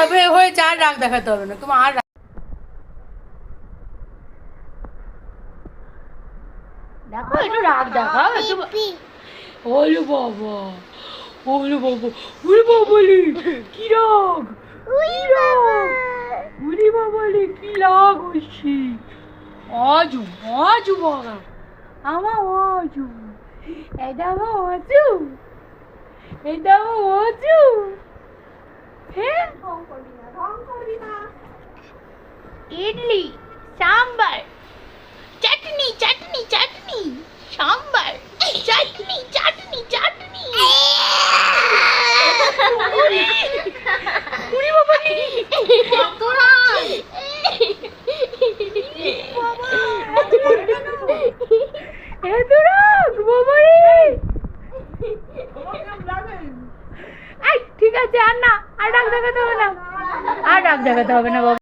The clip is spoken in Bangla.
আচ্ছা হয়েছে, আর রাগ দেখাতে হবে না তোমার, আর দেখো একটু রাগ দেখাও একটু। ওরে বাবা, ওরে বাবা, ওরে বাবা রে, কি রাগ, কি রাগ, ওরে বাবা রে, কি রাগ হচ্ছে। আজু আজু বাবা, আমার আজু, এটা আমার আজু, এটা আমার আজু। হ্যাঁ, ইডলি, সাম্বার, চাটনি চাটনি চাটনি, সাম্বার, চাটনি চাটনি চাটনি। উড়ি বাবা রে, এত রাগ বাবা রে। ঠিক আছে, আর না, আর রাগ দেখাতে হবে না, আর রাগ দেখাতে হবে না বাবা।